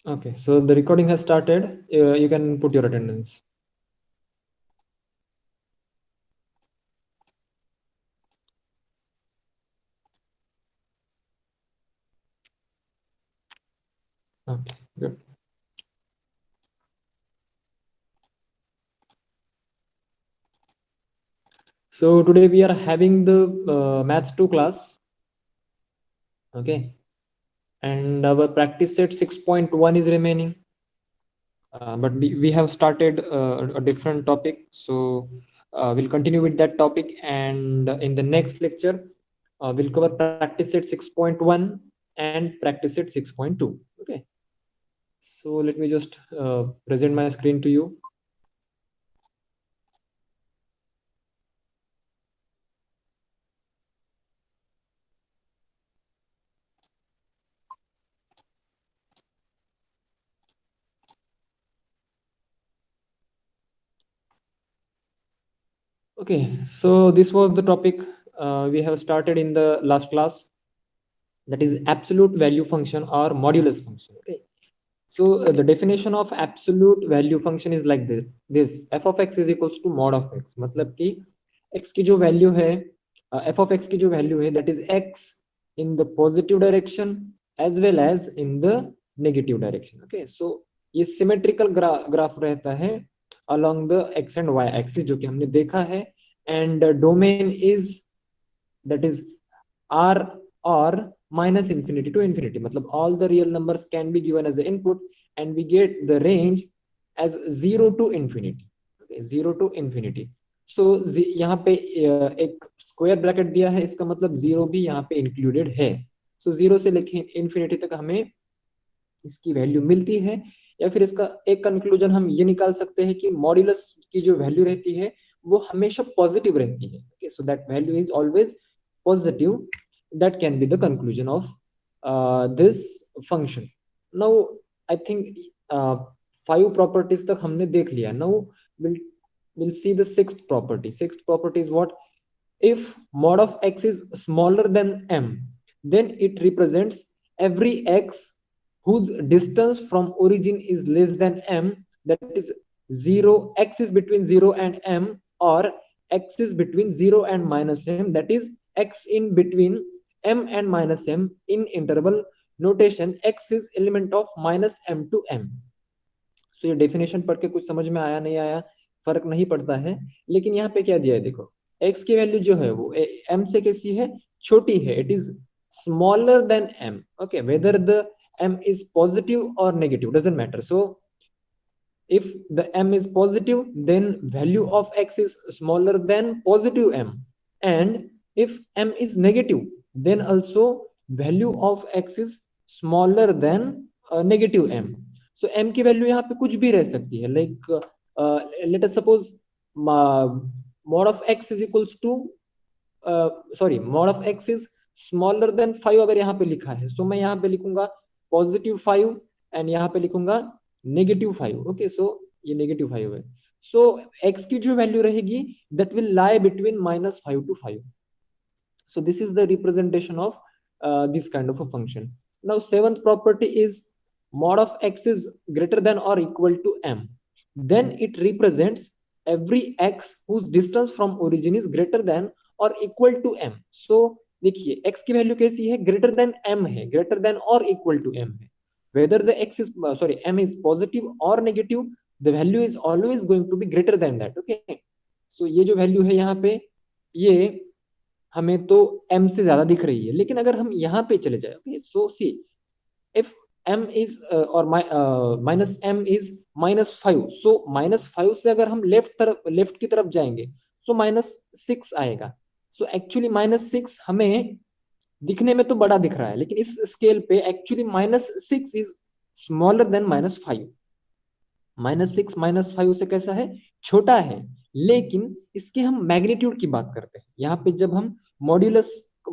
Okay, so the recording has started. You can put your attendance. Okay, good. So today we are having the Maths 2 class. Okay, and our practice set 6.1 is remaining. But we have started a different topic. So we'll continue with that topic. And in the next lecture, we'll cover practice set 6.1 and practice set 6.2. Okay. So let me just present my screen to you. Okay, so this was the topic we have started in the last class, that is absolute value function or modulus function. Okay, so the definition of absolute value function is like this f of x is equals to mod of x. मतलब कि x की जो value है, f of x की जो value है, that is x in the positive direction as well as in the negative direction. Okay, so ये symmetrical graph रहता है along the x and y axis जो कि हमने देखा है, and domain is that is r or minus infinity to infinity. मतलब all the real numbers can be given as an input and we get the range as 0 to infinity. Okay, 0 to infinity. So यहाँ पे एक square bracket दिया है, इसका मतलब 0 भी यहाँ पे इंक्लूडेड है. सो 0 से लेके इन्फिनिटी तक हमें इसकी वैल्यू मिलती है. या फिर इसका एक कंक्लूजन हम ये निकाल सकते हैं कि मॉड्यूलस की जो वैल्यू रहती है वो हमेशा पॉजिटिव रहती है. Okay, so that value is always positive. that can be the conclusion of this function. Now I think 5 properties tak humne dekh liya. Now we'll see the sixth property. Sixth property is what? If mod of x is smaller than m, then it represents every x whose distance from origin is less than m, that is 0, x is between 0 and m, or x is between 0 and minus m, that is x in between m and minus m. In interval notation, x is element of minus m to m. So ये definition पढ़ के कुछ समझ में आया नहीं आया फर्क नहीं पड़ता है, लेकिन यहाँ पे क्या दिया है देखो. x की वैल्यू जो है वो m से कैसी है? छोटी है. It is smaller than m. Okay, whether the m is positive or negative doesn't matter. So if the m is positive, then value of x is smaller than positive m, and if m is negative, then also value of x is smaller than negative m. So m की value यहाँ पे कुछ भी रह सकती है. Like let us suppose mod of x is equals to mod of x is smaller than 5 अगर यहाँ पे लिखा है. सो मैं यहाँ पे लिखूंगा +5 एंड यहाँ पे लिखूंगा -5. ओके, सो ये -5 है. सो x की जो वैल्यू रहेगी that will lie between -5 to 5. So this is the representation of this kind of a function. Now seventh property is mod of x is greater than or equal to m. Then it represents every x whose distance from origin is greater than or equal to m. So देखिए x की value कैसी है? Greater than m है, greater than और equal to m है. Whether the x is m is positive or negative, the value is always going to be greater than that. Okay, so ये जो value है यहाँ पे, ये हमें तो m से ज्यादा दिख रही है. लेकिन अगर हम यहाँ पे चले जाए, okay, so see if m is और माइनस m is -5, सो -5 से अगर हम लेफ्ट की तरफ जाएंगे सो -6 आएगा. सो एक्चुअली -6 हमें दिखने में तो बड़ा दिख रहा है, लेकिन इस स्केल पे एक्चुअली -6 इज स्मॉलर देन -5. -6 -5 से कैसा है? छोटा है. लेकिन इसके हम मैग्नीट्यूड की बात करते हैं. यहाँ पे जब हम मॉड्यूलस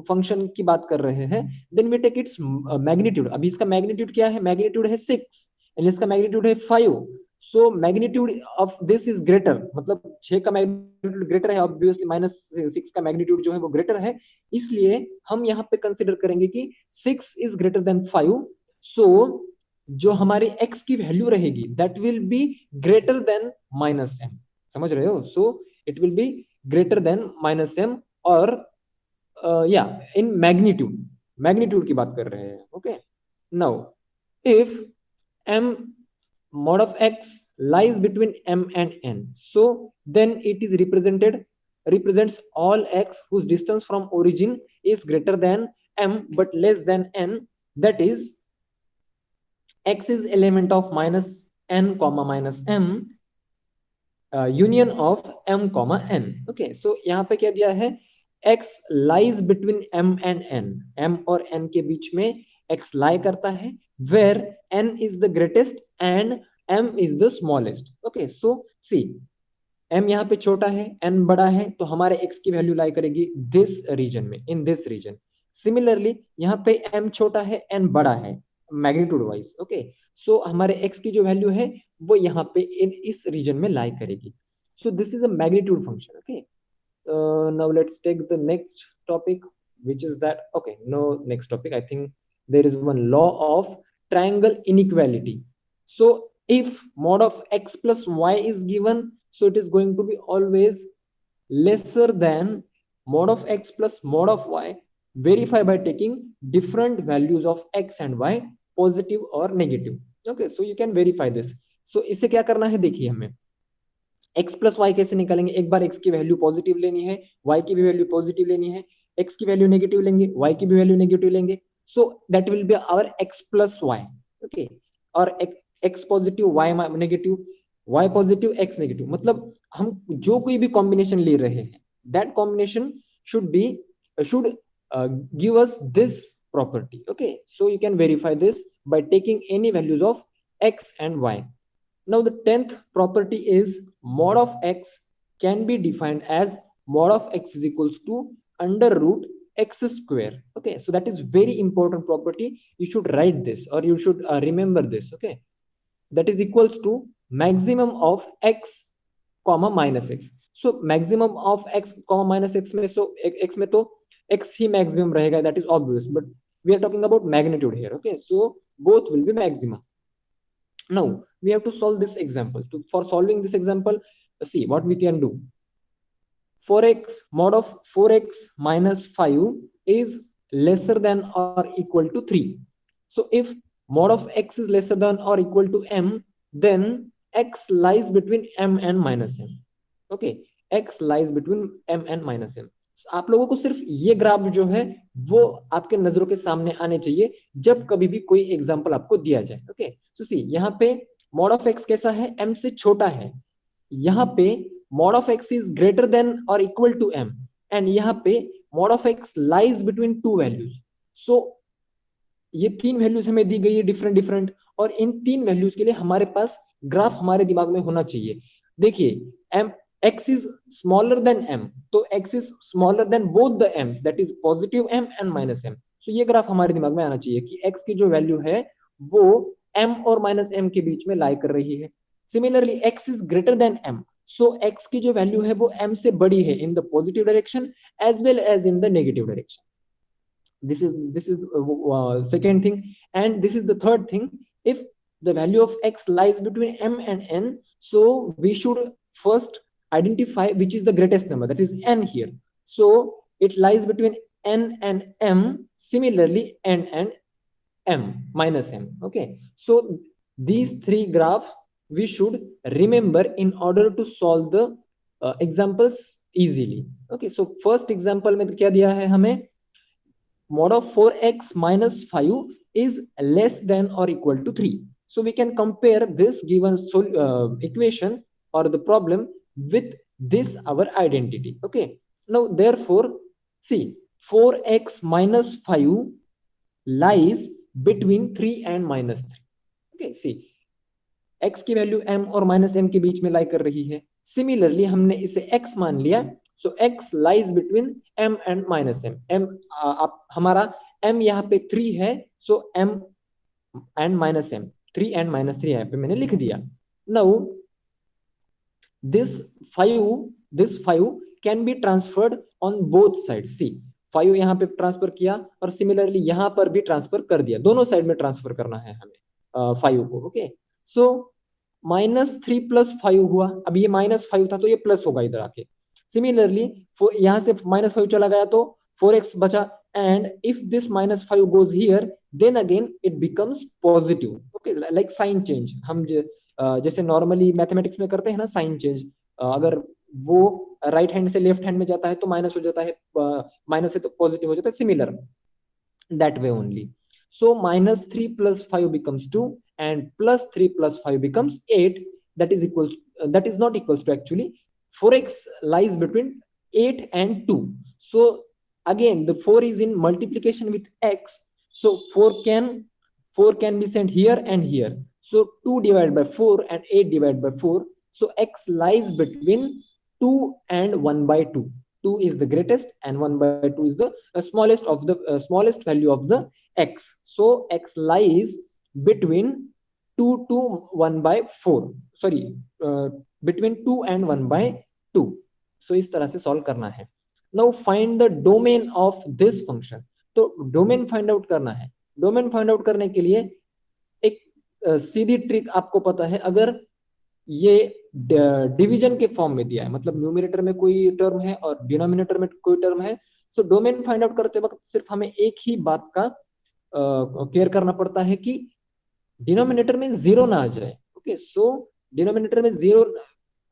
फंक्शन की बात कर रहे हैं, then we take its magnitude. अभी इसका मैग्नीट्यूड क्या है? मैग्नीट्यूड है 6 एंड इसका मैग्नीट्यूड है 5. So magnitude of this is greater, मतलब 6 का मैग्नीट्यूड ग्रेटर है, ऑब्वियसली -6 का मैग्नीट्यूड जो है वो ग्रेटर है. इसलिए हम यहाँ पे कंसिडर करेंगे कि 6 इज ग्रेटर देन 5. सो जो हमारी x की वैल्यू रहेगी that will be greater than -m, समझ रहे हो? So it will be greater than -m, और या इन मैग्नीट्यूड की बात कर रहे हैं. Okay, now if m mod of x lies between m and n, so then it is represents all x whose distance from origin is greater than m but less than n, that is x is element of minus n comma minus m union of m comma n. Okay, so यहाँ पे क्या दिया है, x lies between m and n, m और n के बीच में x lie करता है, where n is the greatest and m is the smallest. Okay, so see m यहाँ पे छोटा है, n बड़ा है, तो हमारे x की वैल्यू लाई करेगी दिस रीजन में, इन दिस रीजन. सिमिलरली यहाँ पे m छोटा है, n बड़ा है मैग्नीट्यूड वाइज. ओके, सो हमारे x की जो वैल्यू है वो यहाँ पे इस रीजन में लाई करेगी. So this is a magnitude function. Okay, now let's take the next topic which is that, okay, no, next topic, I think there is one law of triangle inequality. So if mod of x plus y is given, so it is going to be always lesser than mod of x plus mod of y. Verify by taking different values of x and y, positive or negative. Okay, so you can verify this. So इसे क्या करना है, देखिए हमें x plus Y कैसे निकालेंगे. एक बार x की वैल्यू पॉजिटिव लेनी है, y की भी वैल्यू पॉजिटिव लेनी है, x की वैल्यू नेगेटिव लेंगे, y की भी वैल्यू नेगेटिव लेंगे. So that will be our x plus y. Okay, और x positive y negative, y positive x negative, मतलब हम जो कोई भी कॉम्बिनेशन ले रहे हैं that combination should give us this property. Okay, so you can verify this by taking any values of x and y. Now the 10th property is mod of x can be defined as mod of x is equals to under root x square. Okay, so that is very important property. You should write this, or you should remember this. Okay, that is equals to maximum of x comma minus x. So maximum of x comma minus x में, so x में तो x ही maximum रहेगा, that is obvious, but we are talking about magnitude here. Okay, so both will be maximum. Now we have to solve this example. For solving this example, see what we can do. 4x mod of 4x minus 5 is lesser than or equal to 3. So if mod of x is lesser than or equal to m, then x lies between m and minus m. Okay, x lies between m and minus m. आप लोगों को सिर्फ ये graph जो है वो आपके नजरों के सामने आने चाहिए जब कभी भी कोई एग्जांपल आपको दिया जाए. ओके, सो सी यहाँ पे मॉड ऑफ एक्स कैसा है, m से छोटा है. यहाँ पे mod of x is greater than और इक्वल टू m, एंड यहाँ पे mod of x lies between two values. So ये तीन वैल्यूज हमें दी गई है डिफरेंट डिफरेंट, और इन तीन वैल्यूज के लिए हमारे पास ग्राफ हमारे दिमाग में होना चाहिए. देखिए m x is smaller than m, तो x is smaller than both the m's, that is positive m and minus m. so ये ग्राफ हमारे दिमाग में आना चाहिए कि x की जो वैल्यू है वो m और माइनस m के बीच में लाई कर रही है. Similarly x is greater than m, so x की जो वैल्यू है वो m से बड़ी है in the positive direction as well as in the negative direction. This is second thing, and this is the third thing. If the value of x lies between m and n, so we should first identify which is the greatest number, that is n here. So it lies between n and m, similarly n and m minus m. Okay, so these three graphs we should remember in order to solve the examples easily. Okay, so first example में क्या दिया है हमें, mod of 4x minus 5 is less than or equal to 3. So we can compare this given equation or the problem with this our identity. Okay, now therefore see 4x minus 5 lies between 3 and minus 3. Okay, see x की value m और minus m के बीच में लाई कर रही है. Similarly हमने इसे x मान लिया, सो x lies between m and minus m. हमारा m यहाँ पे 3 है, सो m and minus m, 3 and minus 3 यहाँ पे मैंने लिख दिया. Now this 5 can be transferred on both sides. See 5 यहाँ पे ट्रांसफर किया और सिमिलरली यहाँ पर भी ट्रांसफर कर दिया, दोनों साइड में ट्रांसफर करना है हमें. 5 को। ओके, सो -3 + 5 हुआ। अब ये -5 था तो ये प्लस होगा इधर आके। सिमिलरली यहाँ से -5 चला गया तो 4x बचा, and if this -5 goes here then again it becomes positive. Okay, like sign change, हम जैसे नॉर्मली मैथमेटिक्स में करते हैं ना साइन चेंज, अगर वो राइट हैंड से लेफ्ट हैंड में जाता है तो माइनस हो जाता है, माइनस से तो पॉजिटिव हो जाता है, similar that way only. So -3 + 5 becomes 2 and +3 + 5 becomes 8. That is equals, that is not equals to, actually 4x lies between 8 and 2. So again the 4 is in multiplication with x, so 4 can be sent here and here. So 2 divided by 4 and 8 divided by 4. So x lies between 2 and 1/2. 2 is the greatest and 1/2 is the smallest of the smallest value of the x. So x lies between 2 to 1/4, sorry, between 2 and 1/2. So इस तरह से solve करना है। Now find the domain of this function. तो domain find out करना है। Domain find out करने के लिए एक सीधी ट्रिक आपको पता है, अगर ये डिवीजन के फॉर्म में दिया है, मतलब न्यूमरेटर में कोई टर्म है और डिनोमिनेटर में कोई टर्म है, सो डोमेन फाइंड आउट करते वक्त सिर्फ हमें एक ही बात का केयर करना पड़ता है कि डिनोमिनेटर में जीरो ना आ जाए। ओके, सो डिनोमिनेटर में जीरो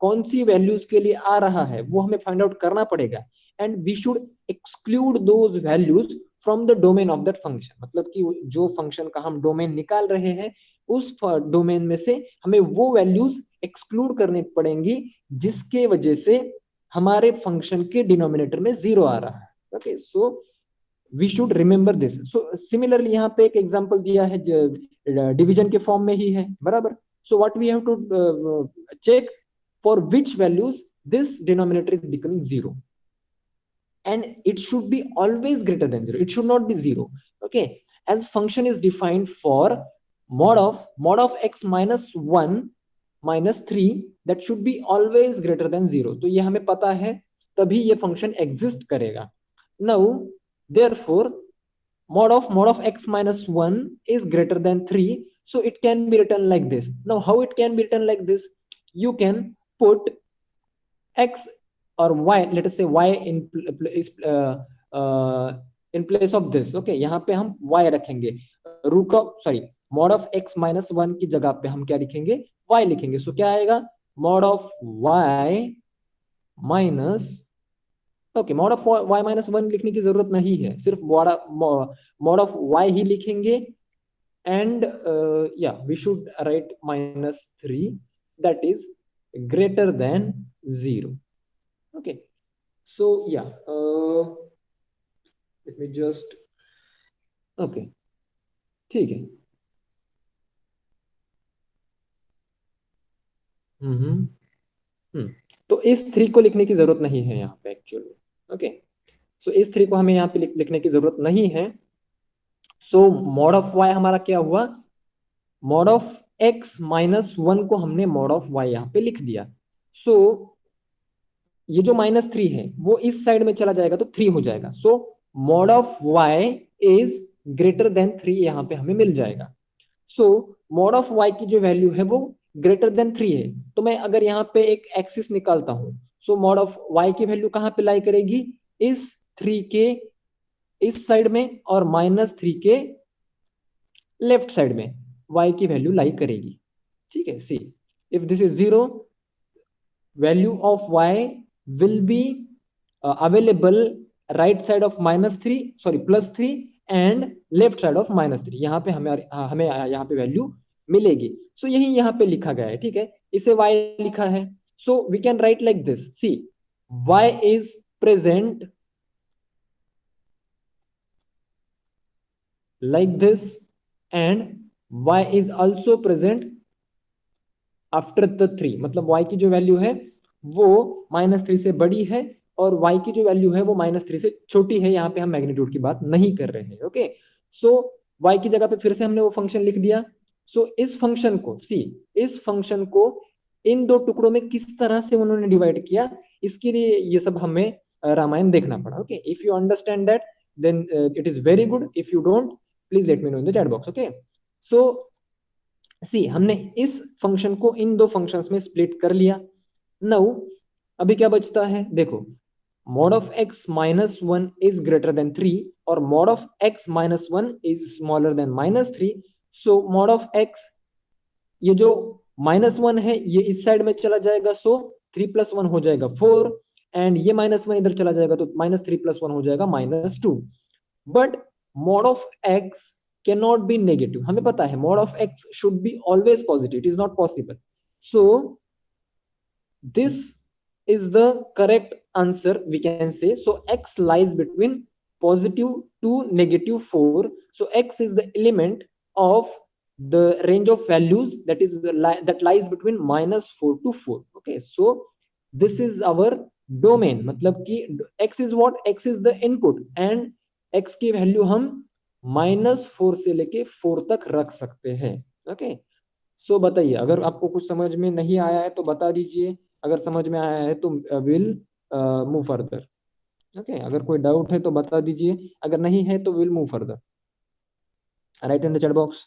कौन सी वैल्यूज के लिए आ रहा है वो हमें फाइंड आउट करना पड़ेगा, and we should exclude those values from the domain of that function. मतलब कि जो फंक्शन का हम डोमेन निकाल रहे हैं उस डोमेन में से हमें वो वैल्यूज एक्सक्लूड करनी पड़ेंगी जिसके वजह से हमारे फंक्शन के डिनोमिनेटर में जीरो आ रहा है। Okay, so we should remember this. So similarly यहाँ पे एक एग्जांपल दिया है डिवीजन के फॉर्म में ही है, बराबर। So what we have to check for which values this denominator is becoming 0, and it should be always greater than 0. It should not be 0. Okay, as function is defined for mod of x minus 1 minus 3, that should be always greater than 0. तो ये हमें पता है, तभी ये function exist करेगा। now therefore mod of x minus 1 is greater than 3, so it can be written like this. Now how it can be written like this? You can put x or y, let us say y in place of this. Okay, यहाँ पे हम y रखेंगे, root of sorry mod of x minus 1 की जगह पे हम क्या लिखेंगे, y लिखेंगे। सो क्या आएगा, mod of y minus, okay, mod of y minus 1 लिखने की जरूरत नहीं है, सिर्फ मॉड ऑफ y ही लिखेंगे, एंड या we should write -3 that is greater than 0. Okay, so yeah, let me just, okay, ठीक है। तो इस 3 को लिखने की जरूरत नहीं है यहाँ पे एक्चुअली। ओके, सो इस 3 को हमें यहाँ पे लिखने की जरूरत नहीं है। सो मॉड ऑफ y हमारा क्या हुआ, मॉड ऑफ x minus 1 को हमने मॉड ऑफ y यहाँ पे लिख दिया। सो ये जो -3 है वो इस साइड में चला जाएगा तो 3 हो जाएगा। So mod of y is greater than 3 यहाँ पे हमें मिल जाएगा। सो मॉड ऑफ y की जो वैल्यू है वो ग्रेटर देन 3 है, तो मैं अगर यहाँ पे एक एक्सिस निकालता हूँ, सो मॉड ऑफ y की वैल्यू कहाँ पे लाई करेगी, इस 3 के इस साइड में और -3 के लेफ्ट साइड में y की वैल्यू लाई करेगी। ठीक है, see if this is 0, value of y will be available right side of -3, sorry +3 and left side of -3। यहाँ पे हमें यहाँ पे वैल्यू मिलेगी। सो यही यहाँ पे लिखा गया है, ठीक है, इसे y लिखा है। So we can write like this, see y is present like this and y is also present after the 3। मतलब y की जो वैल्यू है वो -3 से बड़ी है और y की जो वैल्यू है वो -3 से छोटी है। यहाँ पे हम मैग्नीट्यूड की बात नहीं कर रहे हैं। ओके, सो y की जगह पे फिर से हमने वो फंक्शन लिख दिया। सो इस फंक्शन को इस फंक्शन को इन दो टुकड़ों में किस तरह से उन्होंने डिवाइड किया, इसके लिए ये सब हमें रामायण देखना पड़ा। Okay, if you understand that then it is very good, if you don't please let me know in the chat box. Okay, so see हमने इस फंक्शन को इन दो फंक्शंस में स्प्लिट कर लिया। नाउ अभी क्या बचता है, देखो mod of x minus 1 is greater than 3 और mod of x minus 1 is smaller than minus 3। so mod of x, ये जो -1 है ये इस साइड में चला जाएगा, सो 3 + 1 हो जाएगा 4, एंड ये -1 इधर चला जाएगा तो -3 + 1 हो जाएगा -2। But mod of x cannot be negative, हमें पता है mod of x should be always positive, it is not possible। so this is the correct answer, we can say। so x lies between positive to -4, so x is the element of the range of values that is that lies between -4 to 4। okay, so this is our domain, मतलब कि x is what, x is the input and x की value हम -4 से लेके 4 तक रख सकते हैं। ओके, सो बताइए, अगर आपको कुछ समझ में नहीं आया है तो बता दीजिए, अगर समझ में आया है तो विल मूव फर्दर। ओके, अगर कोई डाउट है तो बता दीजिए, अगर नहीं है तो will move further. Write in the chat box,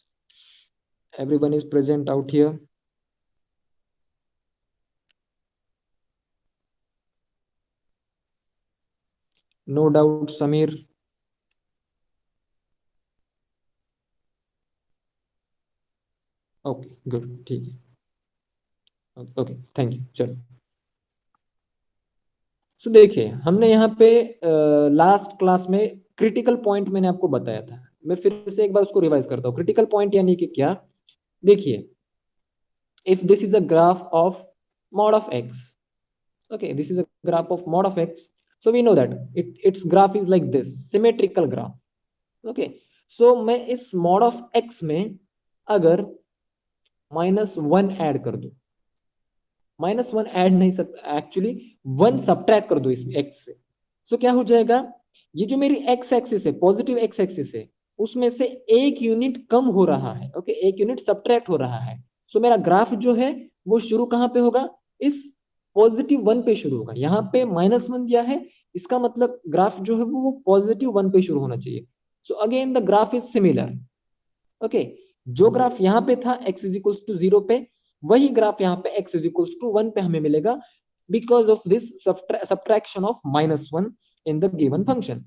everyone is present out here. No doubt Sameer. Okay good, ठीक है, ओके थैंक यू, चलो। सो देखिए हमने यहाँ पे लास्ट क्लास में क्रिटिकल पॉइंट मैंने आपको बताया था, मैं फिर से एक बार उसको रिवाइज करता हूँ। क्रिटिकल पॉइंट यानी कि क्या, देखिए if this is a graph of mod of x, okay, this is a graph of mod of x, so we know that its graph is like this symmetrical graph। okay, so मैं इस mod of x में अगर -1 add कर दूं, -1 add नहीं सब, actually 1 subtract कर दो इस x से, सो क्या हो जाएगा, ये जो मेरी x एक्सिस है, पॉजिटिव x एक्सिस है, उसमें से एक यूनिट कम हो रहा है। ओके, एक यूनिट सब्ट्रैक्ट हो रहा है। सो मेरा ग्राफ जो है वो शुरू कहां पे होगा, इस +1 पे शुरू होगा। यहाँ पे -1 दिया है, इसका मतलब ग्राफ जो है वो +1 पे शुरू होना चाहिए। So again the graph is similar. Okay, जो ग्राफ यहाँ पे था x इज इक्वल्स टू 0 पे, वही ग्राफ यहाँ पे x इज इक्वल्स टू 1 पे हमें मिलेगा, because of this subtraction of -1 in the given function।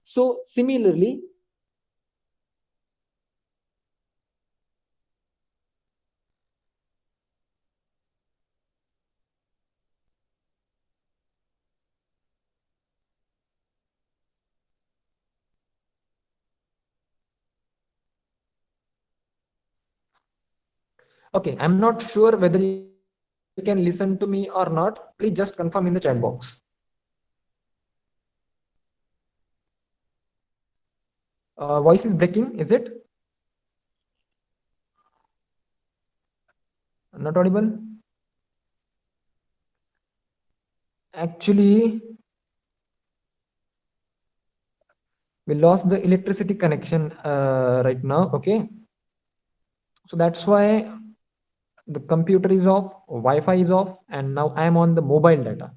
so similarly, okay, I'm not sure whether you can listen to me or not, please just confirm in the chat box। voice is breaking, is it not audible? Actually we lost the electricity connection right now। okay, so that's why the computer is off, Wi-Fi is off, and now I am on the mobile data।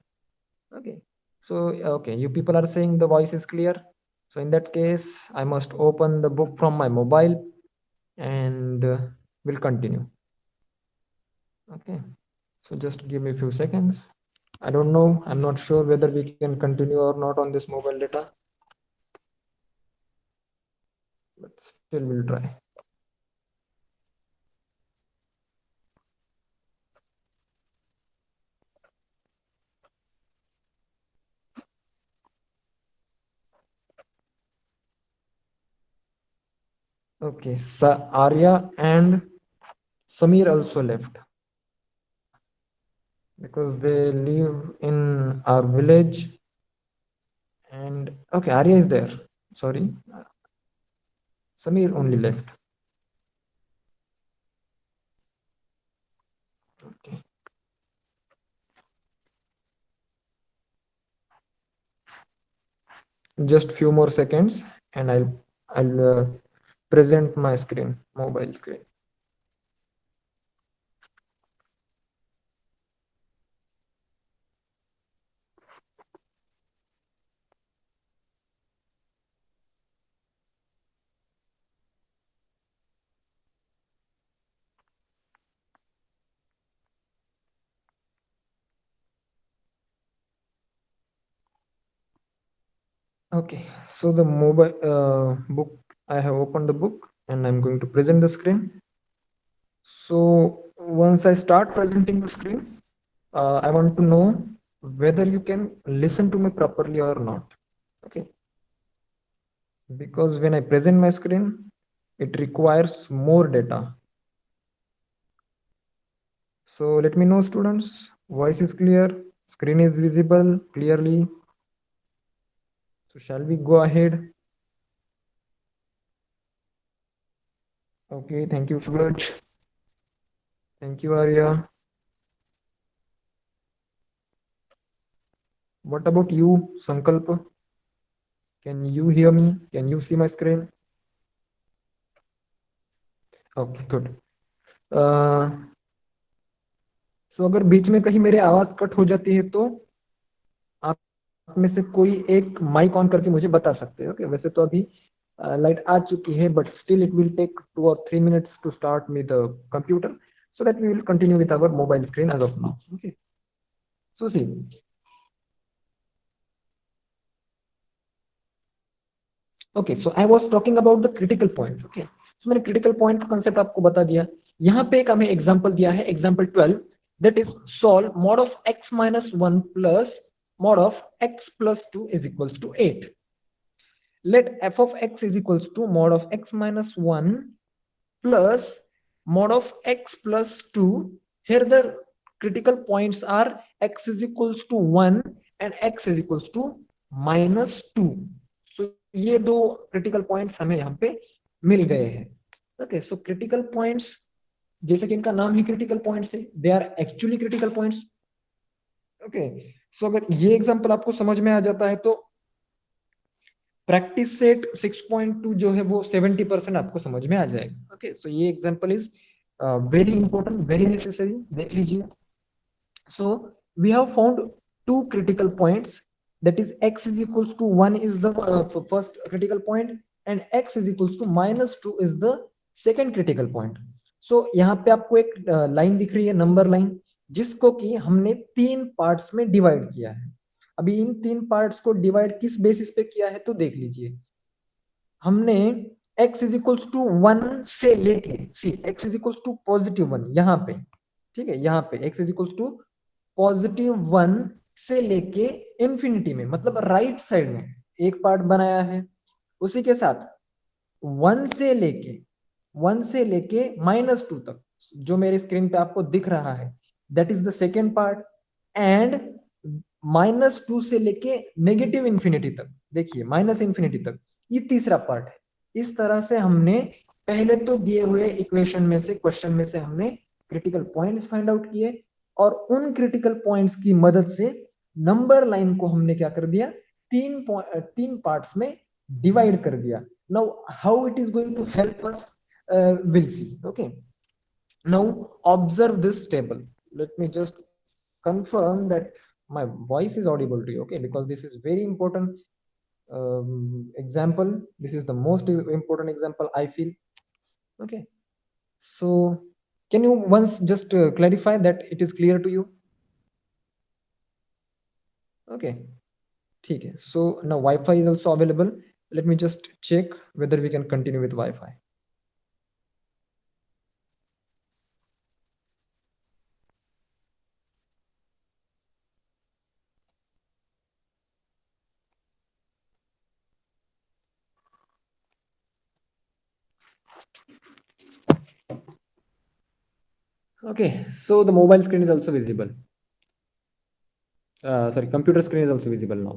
okay, so okay, you people are saying the voice is clear, so in that case I must open the book from my mobile and we'll continue। okay, so just give me a few seconds, I don't know, I'm not sure whether we can continue or not on this mobile data, but still we'll try। okay, so Arya and Samir also left because they live in our village, and okay, Arya is there, sorry, Samir only left। okay, just few more seconds and I'll present my screen, mobile screen। Okay, so the mobile book, I have opened the book and I'm going to present the screen. So once I start presenting the screen, I want to know whether you can listen to me properly or not. Okay, because when I present my screen, it requires more data. So let me know, students, voice is clear, screen is visible clearly. So shall we go ahead? Okay, thank you, Suraj. Thank you, Arya. What about you, Sankalp? Can you hear me? Can you see my screen? Okay, good. सो अगर बीच में कहीं मेरे आवाज cut हो जाती है तो आप में से कोई एक माइक ऑन करके मुझे बता सकते हैं. ओके, वैसे तो अभी लाइट आ चुकी है, but still it will take 2 or 3 minutes to start with the computer, so that we will continue with our mobile screen as of now. Okay, so see, okay, so I was talking about the critical point. Okay, so मैंने critical point का concept आपको बता दिया. यहाँ पे एक हमें example दिया है, example 12, that is solve mod of x minus 1 plus mod of x plus 2 is equals to 8. Let f of x is equals to mod of x minus 1 plus mod of x plus 2. Here the critical points are x is equals to 1 and x is equals to minus 2. So ये दो critical points हमें यहाँ पे मिल गए हैं. Okay, so critical points, जैसे कि इनका नाम ही क्रिटिकल पॉइंट्स है, they are actually critical points. Okay, so अगर ये एग्जांपल आपको समझ में आ जाता है तो प्रैक्टिस सेट 6.2 जो है वो 70% आपको समझ में आ जाएगा. ओके, सो ये example is very important, very necessary, देख लीजिए. So we have found two critical points, that is x is equals to 1 is the first critical point and x is equals to minus 2 is the second critical point. So यहाँ पे आपको एक line दिख रही है, number line, जिसको कि हमने तीन पार्ट्स में डिवाइड किया है. अभी इन तीन पार्ट्स को डिवाइड किस बेसिस पे किया है तो देख लीजिए. हमने x इज इक्वल्स टू 1 से लेके, सी x इज इक्वल्स टू +1 यहाँ पे, ठीक है, यहाँ पे x इज इक्वल्स टू +1 से लेके इंफिनिटी में, मतलब राइट साइड में एक पार्ट बनाया है. उसी के साथ 1 से लेके -2 तक जो मेरे स्क्रीन पे आपको दिख रहा है, that is the second part. And -2 से लेके नेगेटिव इंफिनिटी तक, देखिए माइनस इंफिनिटी तक, ये तीसरा पार्ट है. इस तरह से हमने पहले तो दिए हुए इक्वेशन में से, क्वेश्चन में से हमने क्रिटिकल पॉइंट्स फाइंड आउट किए और उन क्रिटिकल पॉइंट्स की मदद से नंबर लाइन को हमने क्या कर दिया, तीन पार्ट्स में डिवाइड कर दिया. Now how it is going to help us, will see. Okay, now observe this table. Let me just confirm that my voice is audible to you. Okay, because this is very important example. This is the most important example I feel. Okay, so can you once just clarify that it is clear to you? Okay, ठीक है. So now Wi-Fi is also available. Let me just check whether we can continue with Wi-Fi. Okay, so the mobile screen is also visible. Sorry, computer screen is also visible now.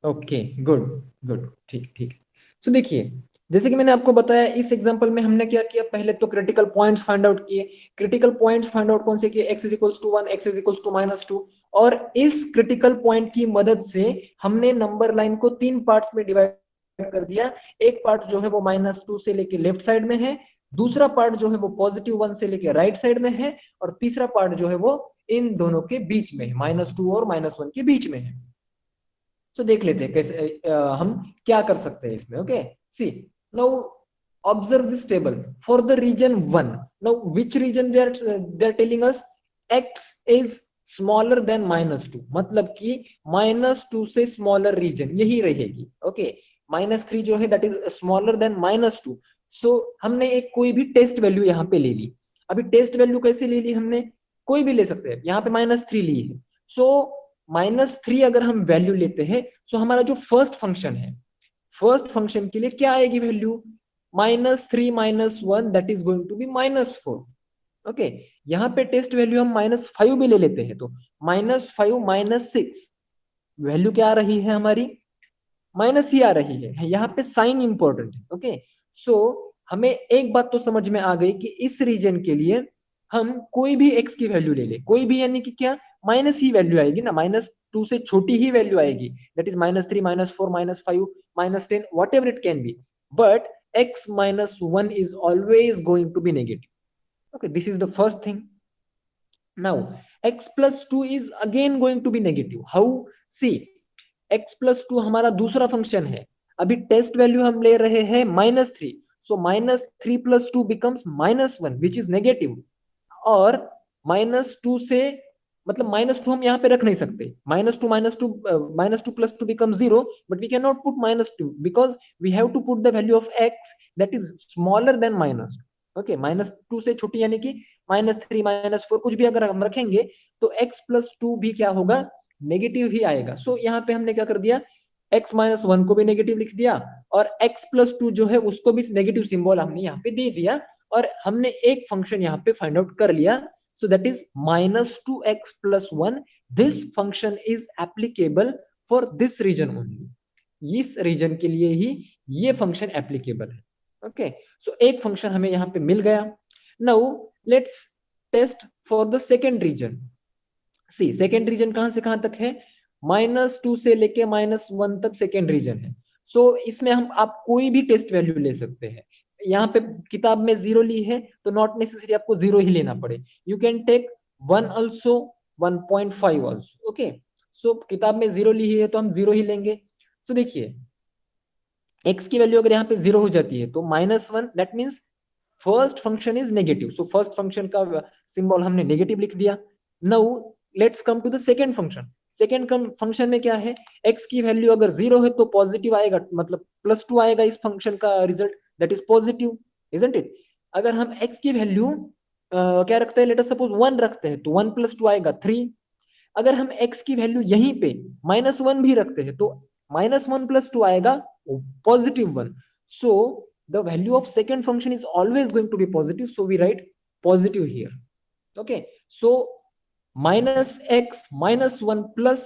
Okay, good good, ठीक ठीक. सो देखिए, जैसे कि मैंने आपको बताया, इस example में हमने क्या किया, पहले तो क्रिटिकल पॉइंट्स फाइंड आउट किए. क्रिटिकल पॉइंट्स फाइंड आउट कौन से किए, x is equals to 1, x is equals to -2. और इस क्रिटिकल पॉइंट की मदद से हमने नंबर लाइन को तीन पार्ट्स में डिवाइड कर दिया. एक पार्ट जो है वो -2 से लेके लेफ्ट साइड में है, दूसरा पार्ट जो है वो +1 से लेके राइट साइड में है, और तीसरा पार्ट जो है वो इन दोनों के बीच में है, -2 और -1 के बीच में है. तो देख लेते हैं कैसे हम क्या कर सकते हैं इसमें. Okay, see now observe this table for the region 1. Now which region they are telling us? X is smaller than -2, मतलब कि -2 से स्मॉलर रीजन यही रहेगी. ओके, -3 जो है दैट इज स्मॉलर देन -2. सो हमने एक कोई भी टेस्ट वैल्यू यहाँ पे ले ली. अभी टेस्ट वैल्यू कैसे ले ली हमने? कोई भी ले सकते हैं. यहाँ पे -3 ली है. सो -3 अगर हम वैल्यू लेते हैं, सो हमारा जो फर्स्ट फंक्शन है, फर्स्ट फंक्शन के लिए क्या आएगी value? -3 -1 that is going to be -4. Okay, यहाँ पे टेस्ट वैल्यू हम -5 भी ले लेते हैं, तो -5 -6 वैल्यू क्या आ रही है हमारी? माइनस ही आ रही है. यहाँ पे साइन इंपॉर्टेंट है. ओके, सो हमें एक बात तो समझ में आ गई कि इस रीजन के लिए हम कोई भी x की वैल्यू ले ले, कोई भी यानी कि क्या, माइनस ही वैल्यू आएगी ना, -2 से छोटी ही वैल्यू आएगी. That is -3 -4 -5 -10 what ever it can be, but x -1 is always going to be negative. Okay, this is the first thing. Now x plus 2 is again going to be negative. How? See, x plus 2 हमारा दूसरा function है. अभी test value हम ले रहे हैं -3, सो -3 plus 2 becomes -1 which is negative. और -2 से मतलब -2 हम यहाँ पे रख नहीं सकते. -2 plus 2 becomes 0, but we cannot put -2 because we have to put the value of x that is smaller than -2. Okay, -2 से छोटी यानी कि -3 -4 कुछ भी अगर हम रखेंगे तो x plus 2 भी क्या होगा? नेगेटिव ही आएगा. सो यहाँ पे हमने क्या कर दिया? x -1 को भी नेगेटिव लिख दिया और x plus 2 जो है उसको भी नेगेटिव सिंबल हमने यहाँ पे दे दिया, और हमने एक फंक्शन यहाँ पे फाइंड आउट कर लिया. So that is -2x plus 1. This function is applicable for this region only. इस रीजन के लिए ही ये फंक्शन एप्लीकेबल है. ओके, सो एक फंक्शन हमें यहाँ पे मिल गया. Now let's test for the second region. See, second region कहां से कहां तक है? -2 से लेके -1 तक सेकेंड रीजन है. सो इसमें हम आप कोई भी टेस्ट वैल्यू ले सकते हैं. यहाँ पे किताब में 0 ली है तो नॉट नेसेसरी आपको 0 ही लेना पड़े. You can take 1 also, 1.5 also. Okay, so किताब में 0 ली है तो हम 0 ही लेंगे. सो देखिए, x की वैल्यू अगर यहाँ पे 0 हो जाती है तो -1 that means first function is negative. So first function का सिंबल हमने नेगेटिव लिख दिया. Now let's come to the second function. Second function में क्या है? x की वैल्यू अगर 0 है तो पॉजिटिव आएगा, मतलब +2 आएगा इस फंक्शन का result, that is positive, isn't it? अगर हम x की वैल्यू क्या रखते हैं, लेट अस सपोज 1 रखते हैं, तो 1 + 2 आएगा 3. अगर हम x की वैल्यू यहीं पे -1 भी रखते हैं तो -1 + 2 आएगा +1. सो the value of second function is always going to be positive, so we write positive here. Okay, so -x -1 plus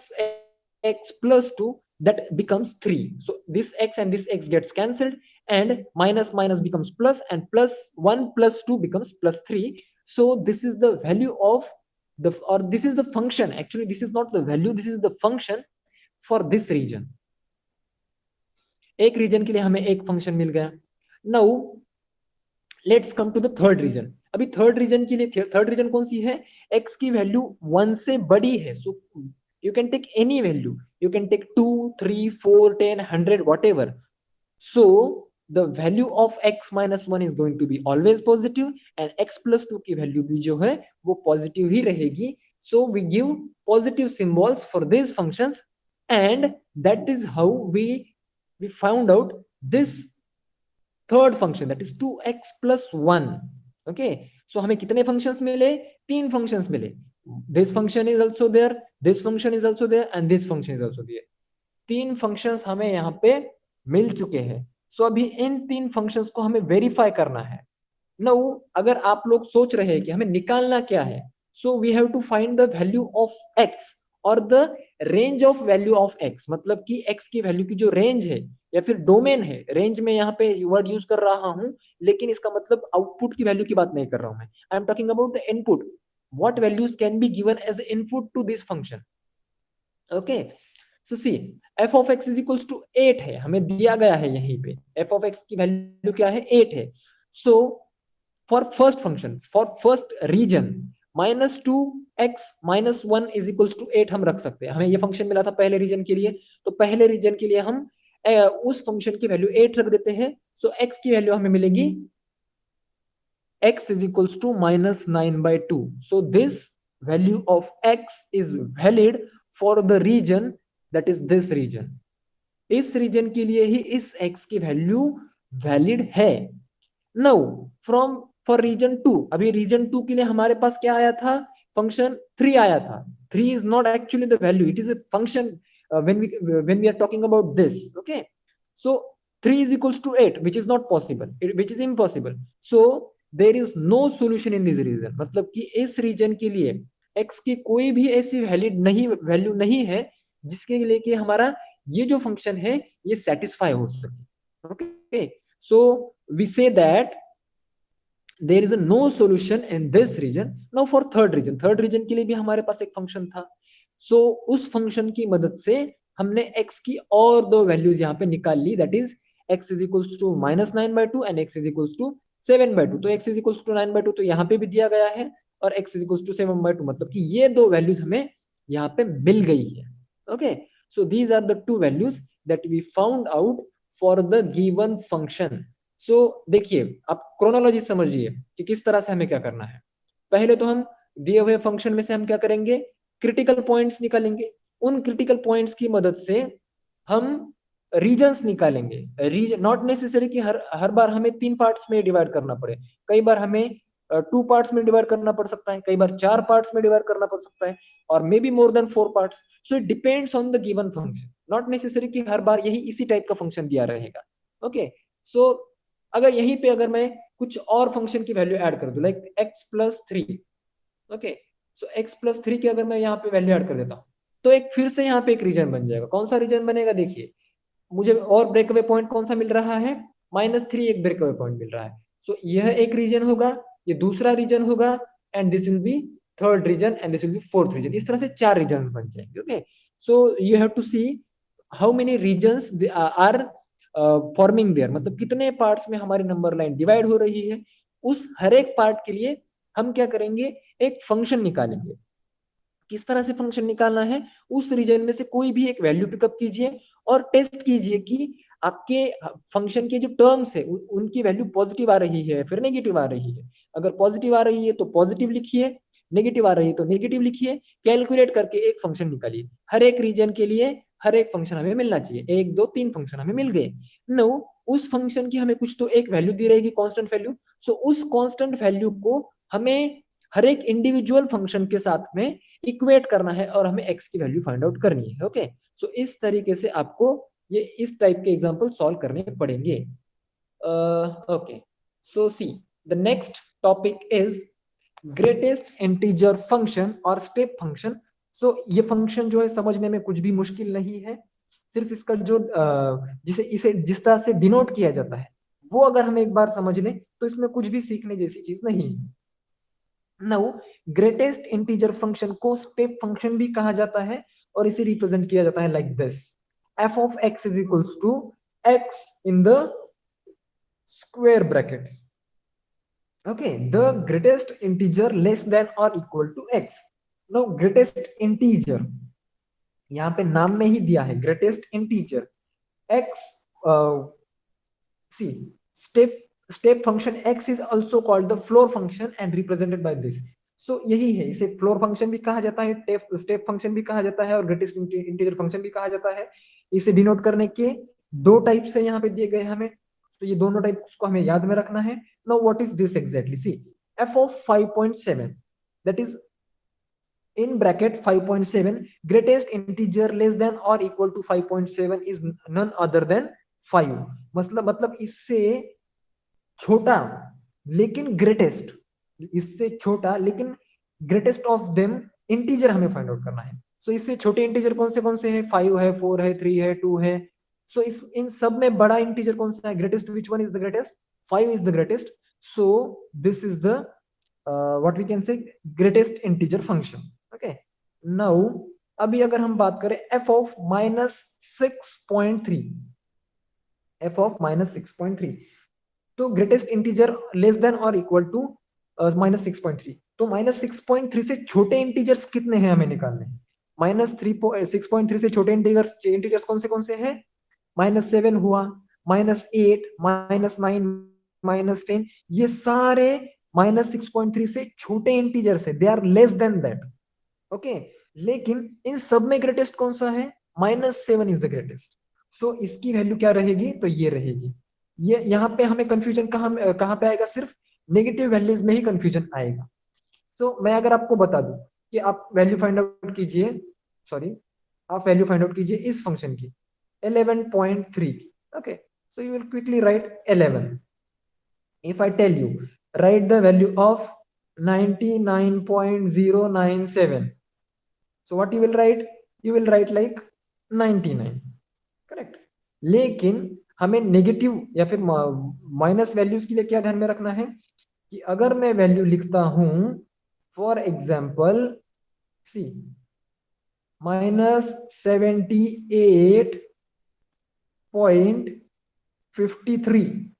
x plus 2 that becomes 3. So this x and this x gets cancelled and minus minus becomes plus, and +1 + 2 becomes +3. So this is the value of the, or this is the function. Actually this is not the value, this is the function for this region. एक region के लिए हमें एक function मिल गया. Now let's come to the third region. अभी third region के लिए, थर्ड रीजन कौन सी है? x की वैल्यू 1 से बड़ी है. So you can take any value, you can take 2 3 4 10 100 whatever. So the value of x -1 is going to be always positive, and x + 2 की वैल्यू भी जो है वो पॉजिटिव ही रहेगी. So we give positive symbols for these functions, and that is how we found out this third function, that is 2x + 1. okay, so हमें कितने functions मिले? 3 functions मिले. this function is also there, this function is also there, and this function is also there. 3 functions हमें यहाँ पे मिल चुके हैं. सो अभी इन 3 functions को हमें वेरीफाई करना है. नाउ अगर आप लोग सोच रहे हैं कि हमें निकालना क्या है, so we have to find the value of x और the range of value of x. मतलब कि x की वैल्यू की जो रेंज है या फिर डोमेन है, रेंज में यहाँ पे वर्ड यूज कर रहा हूं, लेकिन इसका मतलब आउटपुट की वैल्यू की बात नहीं कर रहा हूं मैं. I am talking about the input. What values can be given as input to this function. Okay, so see, f of x is equals to 8 है, हमें दिया गया है यहीं पे. f of x की वैल्यू क्या है? 8 है. So for first function, for first region, -2x -1 is equals to 8 हम रख सकते हैं. हमें ये फंक्शन मिला था पहले रीजन के लिए, तो पहले रीजन के लिए हम उस फंक्शन की वैल्यू 8 रख देते हैं, सो x की वैल्यू हमें मिलेगी x is equals to -9/2. So this value of x is valid for the region, that is this region. इस रीजन के लिए ही इस x की वैल्यू वैलिड है. नाउ फ्रॉम फॉर रीजन 2, अभी रीजन 2 के लिए हमारे पास क्या आया था, फंक्शन 3 आया था. 3 is not actually the value, it is a function when we are talking about this. Okay, so 3 is equals to 8, which is not possible, which is impossible. So there is no solution in this region. मतलब कि इस region के लिए x की कोई भी ऐसी valid नहीं वैल्यू नहीं है जिसके लिए कि हमारा ये जो फंक्शन है ये सेटिस्फाई हो सके. Okay, so we say that there is a no solution in this region. Now for third region के लिए भी हमारे पास एक फंक्शन था. so उस फंक्शन की मदद से हमने x की और दो वैल्यूज यहाँ पे निकाल ली, that is x is equals to -9/2 and x is equals to 7/2. तो x is equals to 9/2 तो यहाँ पे भी दिया गया है, और x is equals to 7/2, मतलब कि ये दो वैल्यूज हमें यहाँ पे मिल गई है. Okay, so these are the two values that we found out for the given function. So देखिए, आप क्रोनोलॉजी समझिए कि किस तरह से हमें क्या करना है. पहले तो हम दिए हुए फंक्शन में से हम क्या करेंगे, क्रिटिकल पॉइंट्स निकालेंगे. उन क्रिटिकल पॉइंट्स की मदद से हम रीजन्स निकालेंगे. रीजन नॉट नेसेसरी कि हर बार हमें 3 पार्ट्स में डिवाइड करना पड़े. कई बार हमें 2 पार्ट्स में डिवाइड करना पड़ सकता है, कई बार 4 पार्ट्स में डिवाइड करना पड़ सकता है, और may be more than 4 parts. So it depends on the given function. Not necessary कि हर बार यही इसी टाइप का फंक्शन दिया रहेगा. ओके, सो अगर यहीं पे अगर मैं कुछ और फंक्शन की वैल्यू ऐड कर दूं, लाइक x+3. ओके, सो x+3 की अगर मैं यहाँ पे वैल्यू ऐड कर देता हूँ, तो एक फिर से यहाँ पे एक रीजन बन जाएगा. कौन सा रीजन बनेगा, देखिए मुझे और ब्रेकअवे पॉइंट कौन सा मिल रहा है, -3 एक ब्रेकअवे पॉइंट मिल रहा है. सो यह एक रीजन होगा, ये दूसरा रीजन होगा, and this will be third region, and this will be fourth region. इस तरह से 4 रीजन बन जाएंगे. Okay, so you have to see how many regions are forming there, मतलब कितने पार्ट्स में हमारी नंबर लाइन डिवाइड हो रही है. उस हर एक पार्ट के लिए हम क्या करेंगे, एक फंक्शन निकालेंगे. किस तरह से फंक्शन निकालना है, उस रीजन में से कोई भी एक वैल्यू पिकअप कीजिए और टेस्ट कीजिए कि आपके फंक्शन के जो टर्म्स है उनकी वैल्यू पॉजिटिव आ रही है फिर नेगेटिव आ रही है. अगर पॉजिटिव आ रही है तो पॉजिटिव लिखिए, नेगेटिव आ रही है तो नेगेटिव लिखिए. कैलकुलेट करके एक फंक्शन निकालिए. हर एक रीजन के लिए हर एक फंक्शन हमें मिलना चाहिए. 1 2 3 फंक्शन हमें मिल गए. नो, उस फंक्शन की हमें कुछ तो एक वैल्यू दी रहेगी, कांस्टेंट वैल्यू. सो उस कांस्टेंट वैल्यू को हमें हर एक इंडिविजुअल फंक्शन के साथ में इक्वेट करना है और हमें x की वैल्यू फाइंड आउट करनी है. ओके, सो इस तरीके से आपको ये इस टाइप के एग्जांपल सॉल्व करने पड़ेंगे. Okay, so see the next topic is greatest integer function और स्टेप फंक्शन. सो ये फंक्शन जो है समझने में कुछ भी मुश्किल नहीं है. सिर्फ इसका जो इसे जिस तरह से डिनोट किया जाता है वो अगर हम एक बार समझ लें तो इसमें कुछ भी सीखने जैसी चीज नहीं है. नाउ ग्रेटेस्ट इंटीजर फंक्शन को स्टेप फंक्शन भी कहा जाता है और इसे रिप्रेजेंट किया जाता है like this. f of x is equals to x in the square brackets. Okay, the greatest integer less than or equal to x. Now greatest integer यहाँ पे नाम में ही दिया है, greatest integer x. see step function x is also called the floor function and represented by this. so यही है, इसे floor function भी कहा जाता है, स्टेप फंक्शन भी कहा जाता है और ग्रेटेस्ट इंटीजर फंक्शन भी कहा जाता है. इसे डिनोट करने के दो टाइप से यहाँ पे दिए गए हमें, तो ये दोनों टाइप को हमें याद में रखना है. Now what is this exactly, see f of 5.7, that is in bracket 5.7, greatest integer less than or equal to 5.7 is none other than 5. मतलब इससे छोटा लेकिन ग्रेटेस्ट, इससे छोटा लेकिन ग्रेटेस्ट ऑफ देम इंटीजर हमें फाइंड आउट करना है. सो इससे छोटे इंटीजर कौन से हैं, 5 है, 4 है, 3 है, 2 है. सो इस इन सब में बड़ा इंटीजर कौन सा है, greatest. Which one is the greatest, 5 is the greatest. So this is the what we can say greatest integer function. Okay, now अभी अगर हम बात करें f of -6.3, f of -6.3, तो ग्रेटेस्ट इंटीजर लेस देन और इक्वल टू -6.3. तो -6.3 से छोटे इंटीजर्स कितने हैं हमें निकालने हैं. -6.3 से छोटे इंटीजर्स कौन से हैं, -7 हुआ, -8, -9, -10, ये सारे -6.3 से छोटे इंटीजर्स है, they are less than that. Okay, लेकिन इन सब में ग्रेटेस्ट कौन सा है? -7 इज द ग्रेटेस्ट। सो इसकी वैल्यू क्या रहेगी? तो ये रहेगी। ये यहाँ पे हमें कंफ्यूजन कहाँ कहाँ पे आएगा? सिर्फ नेगेटिव वैल्यूज में ही कंफ्यूजन आएगा। सो मैं अगर आपको बता दूं कि आप वैल्यू फाइंड आउट कीजिए, सॉरी, आप वैल्यू फाइंड आउट कीजिए इस फंक्शन की 11.3 की। Okay, so you will quickly right 11। if I tell you write the value of 99.097, so what you will write? You will write like 99, correct. लेकिन हमें negative या फिर माइनस वैल्यूज के लिए क्या ध्यान में रखना है कि अगर मैं वैल्यू लिखता हूं, for example see -78.53,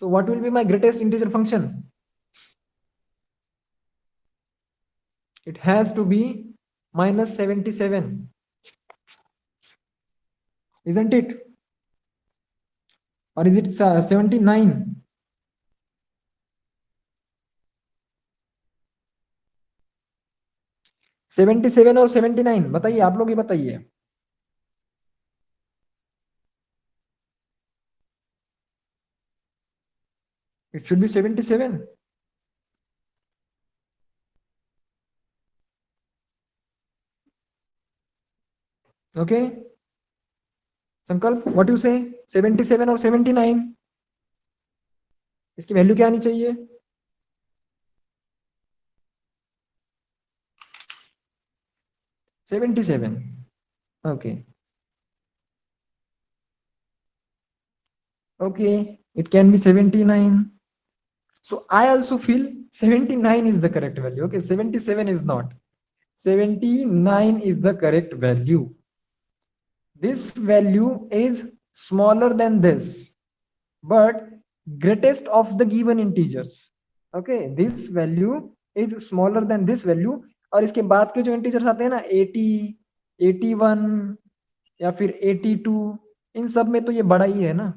so what will be my greatest integer function? It has to be -77, isn't it? Or is it 79? 77 और 79 बताइए, आप लोग ही बताइए। It should be 77. Okay, संकल्प, व्हाट यू से? 77 और 79, इसकी वैल्यू क्या आनी चाहिए? -77. Okay, okay, it can be 79. So I also feel 79 is the correct value. Okay, 77 is not. 79 is the correct value. This value is smaller than this, but greatest of the given integers. Okay, this value is smaller than this value. और इसके बाद के जो integers आते हैं ना, 80, 81 या फिर 82, इन सब में तो ये बड़ा ही है ना।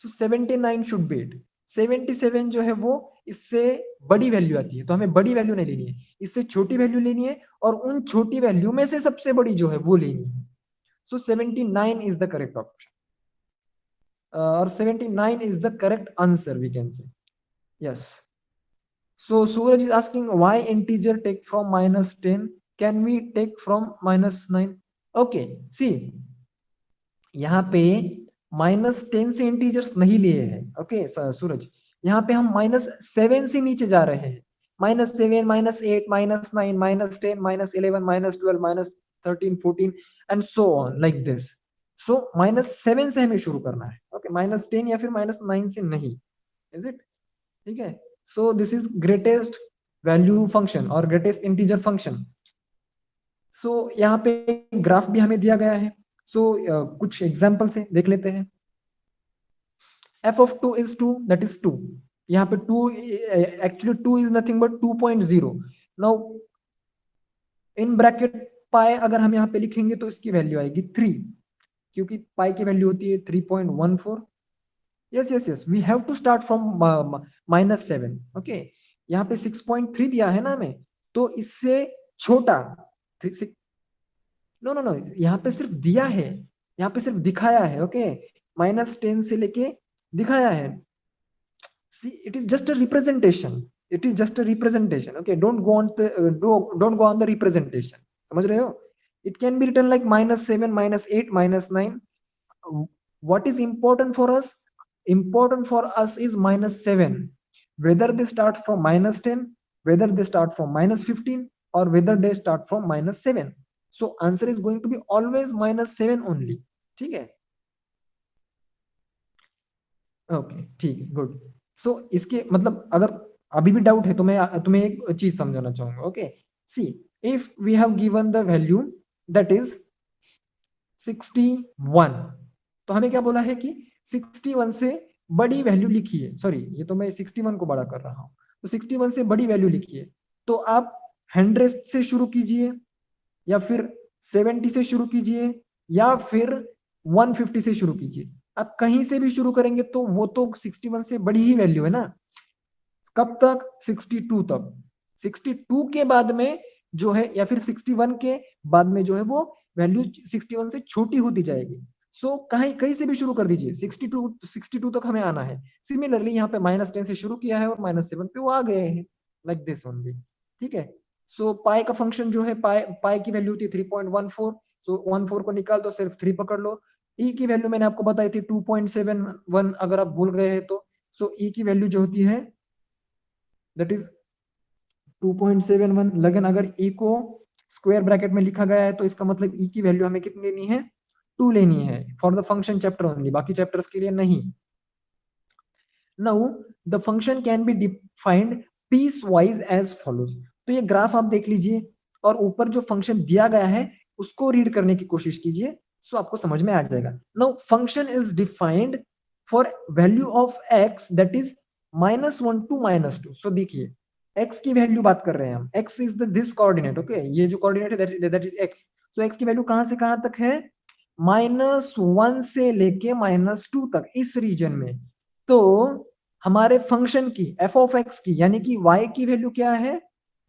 सो 79 शुड बी इट। 77 जो है वो इससे बड़ी वैल्यू आती है, तो हमें बड़ी वैल्यू नहीं लेनी है, इससे छोटी वैल्यू लेनी है, और उन छोटी वैल्यू में से सबसे बड़ी जो है वो लेनी है। सो 79 is the correct option, or 79 is the correct answer, we can say. Yes. So Suraj is asking why integer take from -10, can we take from -9? Okay, see, यहाँ पे -10 से इंटीजर्स नहीं लिए हैं। ओके सूरज, यहाँ पे हम -7 से नीचे जा रहे हैं। -7, -8, -9, -10, -11, -12, -13, 14 and so on like this. So -7 से हमें शुरू करना है। ओके, -10 या फिर -9 से नहीं। Is it? ठीक है। So this is greatest value function और ग्रेटेस्ट इंटीजर फंक्शन। सो यहाँ पे ग्राफ भी हमें दिया गया है। सो कुछ एग्जाम्पल से देख लेते हैं। f of 2 is 2, that is 2. यहाँ पे 2, actually 2 is nothing but 2.0. now in bracket पाई अगर हम यहाँ पे लिखेंगे तो इसकी वैल्यू आएगी 3, क्योंकि पाई की वैल्यू होती है 3.14। Yes yes yes, we have to start from -7। Okay, यहाँ पे 6.3 दिया है ना हमें, तो इससे छोटा, नो नो नो, यहाँ पे सिर्फ दिया है, यहाँ पे सिर्फ दिखाया है। ओके, -10 से लेके दिखाया है। See, it is just a representation. It is just a representation. Okay, don't go on the don't go on the representation. समझ रहे हो? It can be written like -7, -8, -9. What is important for us? Important for us is -7. Whether they start from -10, whether they start from -15, or whether they start from -7. So answer is going to be always -7 only. ठीक है? Okay, ठीक है, good. सो इसके मतलब अगर अभी भी doubt है तो मैं तुम्हें एक चीज समझाना चाहूंगा। Okay, see, if we have given the value that is 61, तो हमें क्या बोला है कि 61 से बड़ी वैल्यू लिखिए। सॉरी, ये तो मैं 61 को बड़ा कर रहा हूं, तो 61 से बड़ी वैल्यू लिखिए। तो आप 100 से शुरू कीजिए या फिर 70 से शुरू कीजिए या फिर 150 से शुरू कीजिए। आप कहीं से भी शुरू करेंगे तो वो तो 61 से बड़ी ही वैल्यू है ना। कब तक? 62 तक। 62 के बाद में जो है, या फिर 61 के बाद में जो है वो वैल्यू 61 से छोटी होती जाएगी। सो कहीं कहीं से भी शुरू कर दीजिए, 62 तक हमें आना है। सिमिलरली यहाँ पे -10 से शुरू किया है और -7 पे वो आ गए हैं, लाइक दिस ओनली। ठीक है। सो पाई का फंक्शन जो है, पाई की वैल्यू थी 3.14। सो 14 को निकाल दो, सिर्फ 3 पकड़ लो। ई की वैल्यू मैंने आपको बताई थी 2.71, अगर आप भूल गए हैं तो। सो ई की वैल्यू जो होती है दैट इज 2.71। लेकिन अगर ई को स्क्वायर ब्रैकेट में लिखा गया है तो इसका मतलब ई की वैल्यू हमें कितनी लेनी है? 2 लेनी है, for the function chapter only, बाकी चैप्टर्स के लिए नहीं। Now the function can be defined piecewise as follows. तो ये ग्राफ आप देख लीजिए और ऊपर जो फंक्शन दिया गया है उसको रीड करने की कोशिश कीजिए, सो आपको समझ में आ जाएगा। Now function is defined for value of x that is -1 to -2। सो देखिए x की वैल्यू बात कर रहे हैं हम, x is the this coordinate, okay, ये जो कोऑर्डिनेट है that is x। So x की वैल्यू कहां से कहां तक है? -1 से लेके -2 तक, इस रीजन में। तो हमारे फंक्शन की एफ ऑफ एक्स की, यानी कि y की वैल्यू क्या है?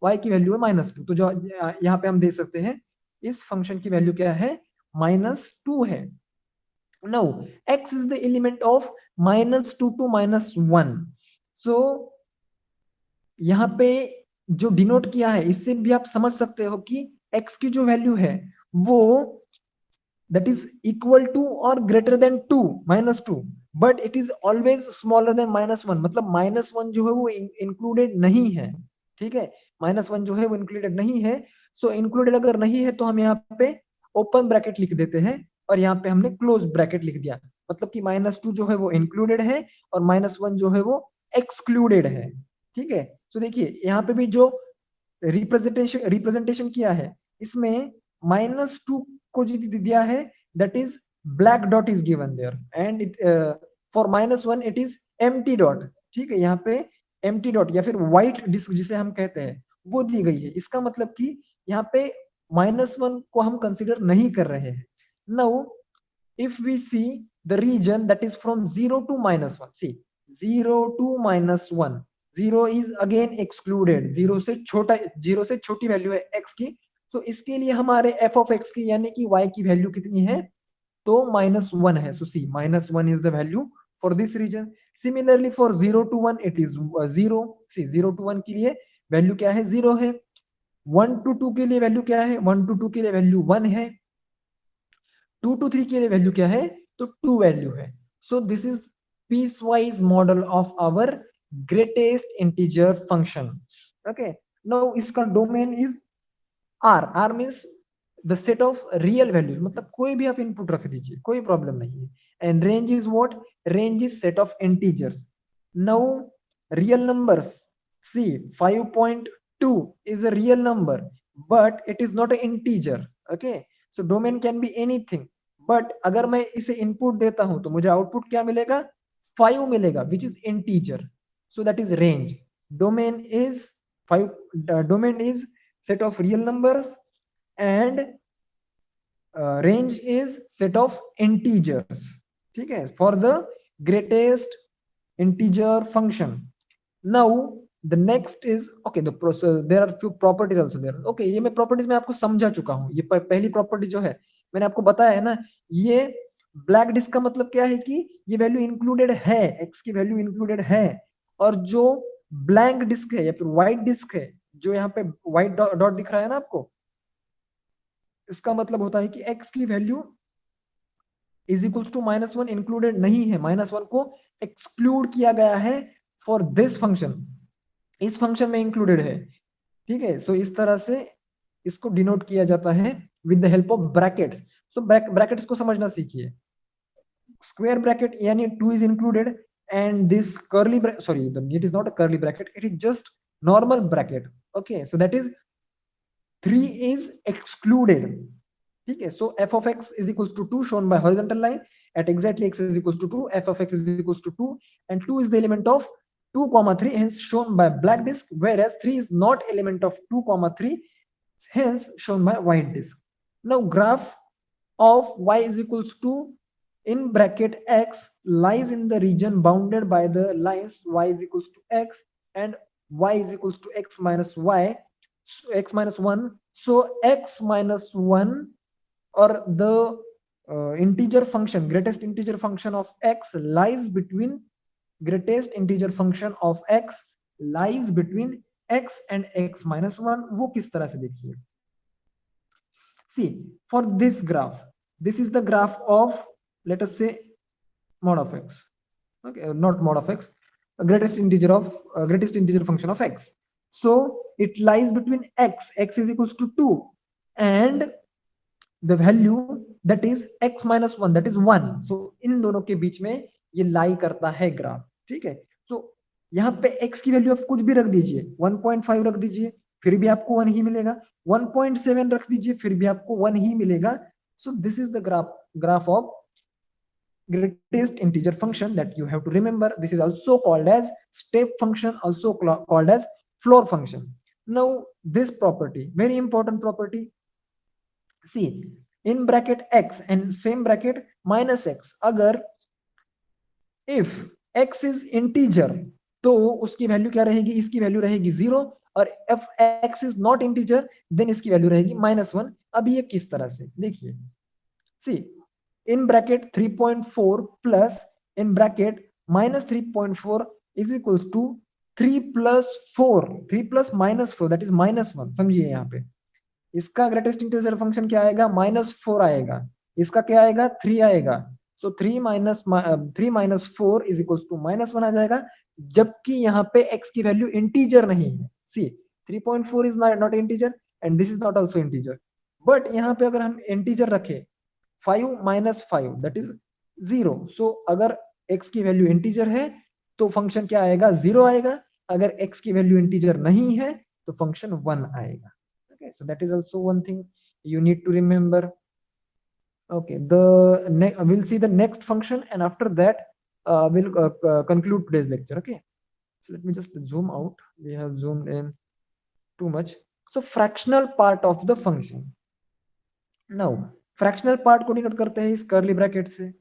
y की वैल्यू है -2। तो जो यहाँ पे हम देख सकते हैं इस फंक्शन की वैल्यू क्या है? -2 है। Now x is the element of -2 to -1। सो यहाँ पे जो डिनोट किया है इससे भी आप समझ सकते हो कि x की जो वैल्यू है वो that is equal to or greater than 2 -2, but it is always smaller than -1। मतलब -1 जो है वो इंक्लूडेड नहीं है। ठीक है, -1 जो है वो इंक्लूडेड नहीं है। सो इंक्लूडेड अगर नहीं है तो हम यहाँ पे ओपन ब्रैकेट लिख देते हैं और यहाँ पे हमने क्लोज ब्रैकेट लिख दिया, मतलब कि -2 जो है वो इंक्लूडेड है और -1 जो है वो एक्सक्लूडेड है। ठीक है। तो देखिए यहाँ पे भी जो रिप्रेजेंटेशन किया है इसमें -2 को जो दिया है that is black dot is given there, and for -1 it is empty dot. ठीक है, यहाँ पे एम्प्टी डॉट या फिर व्हाइट डिस्क जिसे हम कहते हैं वो दी गई है। इसका मतलब कि यहाँ पे -1 को हम कंसिडर नहीं कर रहे हैं। Now if we see the region that is from 0 to -1, see 0 to -1, 0 is again excluded, 0 से छोटा, 0 से छोटी वैल्यू है x की। तो इसके लिए हमारे f of x की यानी कि y की वैल्यू कितनी है? तो -1 है। सो सी -1 is the value for this region. Similarly for 0 to 1 it is 0। C 0 to 1 के लिए वैल्यू क्या है? 0 है। 1 to 2 के लिए वैल्यू क्या है? 1 to 2 के लिए वैल्यू 1 है। 2 to 3 के लिए वैल्यू क्या है? तो 2 वैल्यू है। So this is piecewise model of our greatest integer function. Okay, now इसका domain is R. R means the set of real values, मतलब कोई भी आप इनपुट रख दीजिए, कोई प्रॉब्लम नहीं है। And range is what? Range is set of integers. Now real numbers, see 5.2 is a real number but it is not an integer। okay, so domain can be anything, but अगर मैं इसे input देता हूं तो मुझे output क्या मिलेगा? 5 मिलेगा, which is integer, so that is range। domain is 5, domain is set of real numbers and range is set of integers। ठीक है, for the greatest integer function। now the next is okay, the process, there are few properties also there। okay, ये मैं properties में आपको समझा चुका हूँ। ये पहली प्रॉपर्टी जो है मैंने आपको बताया है ना, ये ब्लैक डिस्क का मतलब क्या है कि ये वैल्यू इंक्लूडेड है, x की वैल्यू इंक्लूडेड है। और जो ब्लैंक डिस्क है या फिर व्हाइट डिस्क है, जो यहाँ पे व्हाइट डॉट दिख रहा है ना आपको, इसका मतलब होता है कि x की value is equals to -1 included नहीं है, -1 को एक्सक्लूड किया गया है फॉर दिस फंक्शन, इस फंक्शन में इंक्लूडेड है। ठीक है, सो इस तरह से इसको डिनोट किया जाता है with the help of brackets. So brackets को समझना सीखिए। स्क्वायर ब्रैकेट यानी 2 is included and this curly sorry, it is not a curly bracket, it is just normal bracket। okay, so that is 3 is excluded। ठीक है, so f of x is equals to 2 shown by horizontal line at exactly x is equals to 2, f of x is equals to 2 and 2 is the element of 2 comma 3, hence shown by black disk, whereas 3 is not element of 2 comma 3, hence shown by white disk। now graph of y is equals to in bracket x lies in the region bounded by the lines y is equals to x and y is equals to x minus y, so x minus 1. So x minus 1 or the integer function, greatest integer function of x lies between, greatest integer function of x lies between x and x minus 1. वो किस तरह से देखिए, see for this graph, this is the graph of, let us say, mod of x, okay, not mod of x, greatest integer of greatest integer function of x. So it lies between x is equals to 2 and the value that is x minus 1 that is 1. So इन दोनों के बीच में ये लाई करता है graph, ठीक है. so यहाँ पे x की वैल्यू आप कुछ भी रख दीजिए, 1.5 रख दीजिए फिर भी आपको 1 ही मिलेगा, 1.7 रख दीजिए फिर भी आपको 1 ही मिलेगा. so this is the graph of greatest integer function that you have to remember. This is also called as step function, also called as floor function. Now this property, very important property, see in bracket x and same bracket minus x, अगर if x is integer तो उसकी value क्या रहेगी, इसकी value रहेगी 0 और if x is not integer then इसकी value रहेगी -1. अब ये किस तरह से देखिए, see in bracket 3.4 plus in bracket minus 3.4 is equals to 3 plus 4, 3 plus minus 4 that is -1. समझिए यहाँ पे इसका ग्रेटेस्ट इंटीजर फंक्शन क्या आएगा, -4 आएगा, इसका क्या आएगा 3 आएगा. सो 3 minus 4 is equals to -1 आ जाएगा, जबकि यहाँ पे x की वैल्यू इंटीजर नहीं है. सी 3.4 is not integer and this is not also integer, but यहाँ पे अगर हम इंटीजर रखें 5 minus 5 that is 0. सो अगर x की वैल्यू इंटीजर है तो फंक्शन क्या आएगा, 0 आएगा, अगर x की वैल्यू इंटीजर नहीं है तो फंक्शन 1 आएगा. Okay, so that is also one thing you need to remember. Okay, we'll see the next function and after that we'll conclude today's lecture. Okay, so let me just zoom out, we have zoomed in too much. So fractional part of the function. Now fractional part को denote करते हैं इस curly bracket से,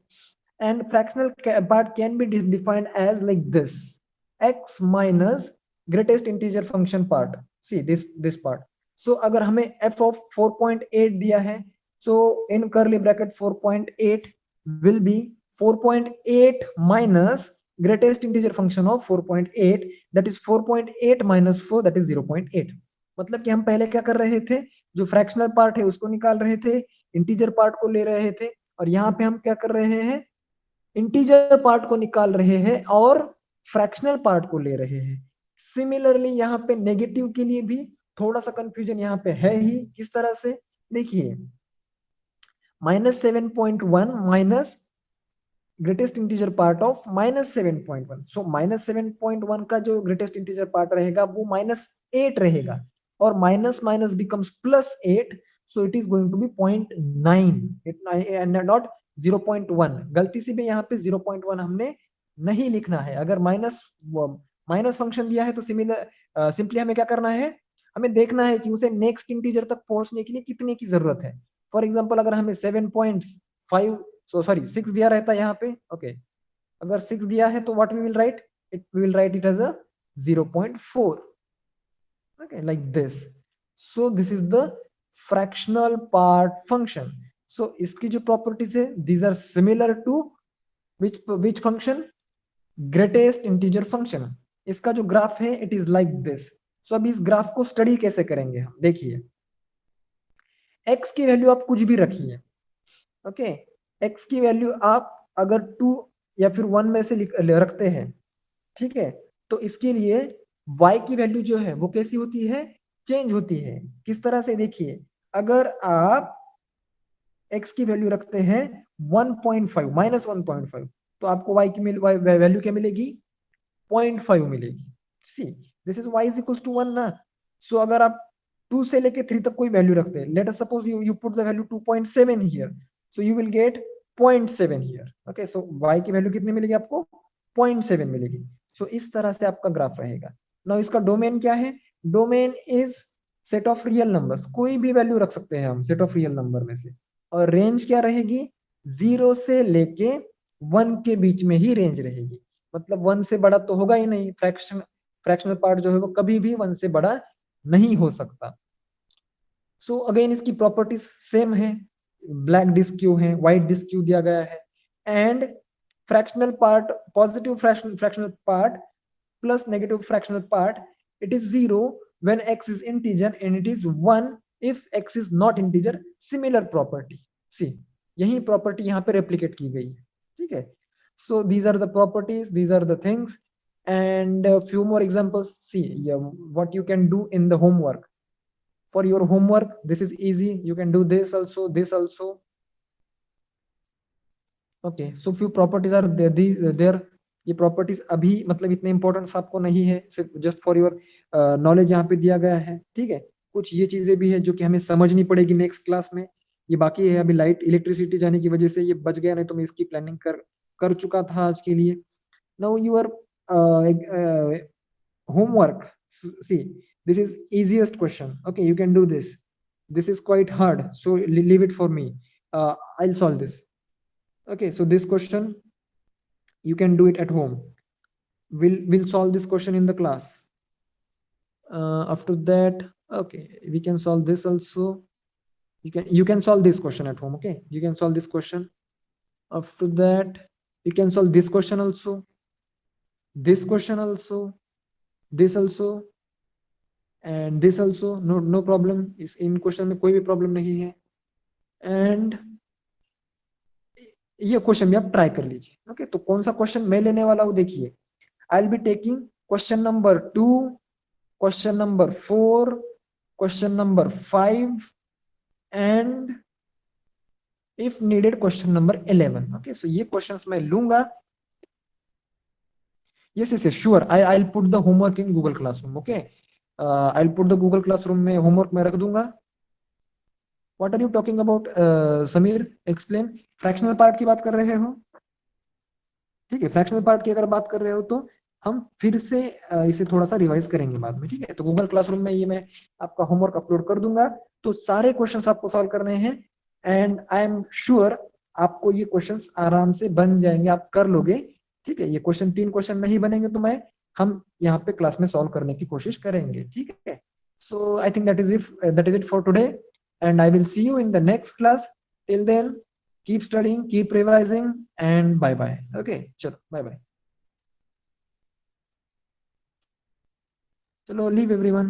and fractional part can be defined as like this, x minus greatest integer function part. See this part. So अगर हमें f of 4.8 दिया है, so in curly bracket 4.8 will be 4.8 minus greatest integer function of 4.8 that is 4.8 minus 4 that is 0.8. मतलब कि हम पहले क्या कर रहे थे, जो फ्रैक्शनल पार्ट है उसको निकाल रहे थे, इंटीजर पार्ट को ले रहे थे, और यहाँ पे हम क्या कर रहे हैं, इंटीजर पार्ट को निकाल रहे हैं और फ्रैक्शनल पार्ट को ले रहे हैं. सिमिलरली यहाँ पे नेगेटिव के लिए भी थोड़ा सा कंफ्यूजन यहाँ पे है ही. किस तरह से देखिए, -7.1 minus greatest integer part of -7.1. सो -7.1 का जो ग्रेटेस्ट इंटीजर पार्ट रहेगा वो -8 रहेगा, और minus minus becomes +8, so it is going to be 0.9 and not 0.1. गलती से भी यहाँ पे 0.1 हमने नहीं लिखना है. अगर माइनस फंक्शन दिया है तो सिंपली हमें क्या करना है, हमें देखना है कि उसे नेक्स्ट इंटीजर तक पहुंचने के लिए कितने की जरूरत है. फॉर एग्जांपल अगर हमें 6 दिया रहता है यहाँ पे, ओके, अगर 6 दिया है तो what we will write, we will write it as a 0.4, okay, like this. So this is the fractional part function. So इसकी जो properties है, these are similar to which function, greatest integer function. इसका जो graph है it is like this. So अब इस graph को study कैसे करेंगे हम, देखिए x की वैल्यू आप कुछ भी रखिए, ओके, x की वैल्यू आप अगर 2 या फिर 1 में से रखते हैं, ठीक है, तो इसके लिए y की वैल्यू जो है वो कैसी होती है, चेंज होती है. किस तरह से देखिए, अगर आप x की वैल्यू रखते हैं 1.5 -1.5 तो आपको y की वैल्यू क्या मिलेगी, 0.5 मिलेगी. See this is y is equals to 1 ना. सो अगर आप 2 से लेके 3 तक कोई वैल्यू रखते हैं, let us suppose you put the value 2.7 here, so you will get 0.7 here. Okay, so y की वैल्यू कितनी मिलेगी आपको, 0.7 मिलेगी. सो इस तरह से आपका ग्राफ रहेगा. नाउ इसका डोमेन क्या है, domain is set of real numbers. कोई भी वैल्यू रख सकते हैं हम सेट ऑफ रियल नंबर में से. और रेंज क्या रहेगी, 0 से लेके 1 के बीच में ही रेंज रहेगी। मतलब 1 से बड़ा तो होगा ही नहीं, फ्रैक्शनल पार्ट जो है वो कभी भी 1 से बड़ा नहीं हो सकता। सो अगेन इसकी प्रॉपर्टीज सेम है, ब्लैक डिस्क क्यों है, व्हाइट डिस्क क्यों दिया गया है, and fractional part, positive fractional part plus negative fractional part, it is 0 when x is integer and it is 1 if x is not integer, similar property। see यही property यहाँ पे replicate की गई है, ठीक है। so these are the properties, these are the things, and a few more examples। see what you can do in the homework, for your homework this is easy, you can do this also, this also। okay, so few properties are there। ये properties अभी मतलब इतने important आपको नहीं है, सिर्फ just for your knowledge यहाँ पे दिया गया है, ठीक है। कुछ ये चीजें भी है जो कि हमें समझनी पड़ेगी नेक्स्ट क्लास में, ये बाकी है। अभी लाइट इलेक्ट्रिसिटी जाने की वजह से ये बच गया, नहीं तो मैं इसकी प्लानिंग कर चुका था आज के लिए। Now your homework, see this is easiest question, okay, you can do this is quite hard, so leave it for me, I'll solve this। okay, so this question you can do it at home, we'll solve this question in the class। after that, okay, we can solve this also, you can solve this question at home, okay, you can solve this question। after that you can solve this question also, this question also, this also, and this also, no problem, इस इन question में कोई भी problem नहीं है। And ये question भी आप try कर लीजिए, ओके। तो कौन सा क्वेश्चन मैं लेने वाला हूं, देखिए, I will be taking question number 2, question number 4, question number 5, and if needed question number 11। Okay, so ये क्वेश्चंस मैं लूंगा। yes yes yes sure, I'll put the homework in Google Classroom, okay। I'll put the Google Classroom में homework में रख दूंगा। what are you talking about, Sameer, explain। Fractional part की बात कर रहे हो, ठीक है। फ्रैक्शनल पार्ट की अगर बात कर रहे हो तो हम फिर से इसे थोड़ा सा रिवाइज करेंगे बाद में, ठीक है। तो गूगल क्लासरूम में ये मैं आपका होमवर्क अपलोड कर दूंगा, तो सारे क्वेश्चंस आपको सॉल्व करने हैं, एंड आई एम श्योर आपको ये क्वेश्चंस आराम से बन जाएंगे, आप कर लोगे, ठीक है। ये क्वेश्चन 3 क्वेश्चन नहीं बनेंगे तो मैं हम यहाँ पे क्लास में सॉल्व करने की कोशिश करेंगे, ठीक है। So I think that is it for today, and I will see you in the next class. Till then keep studying, keep revising, and bye bye। okay, chalo, bye bye। chalo, leave everyone।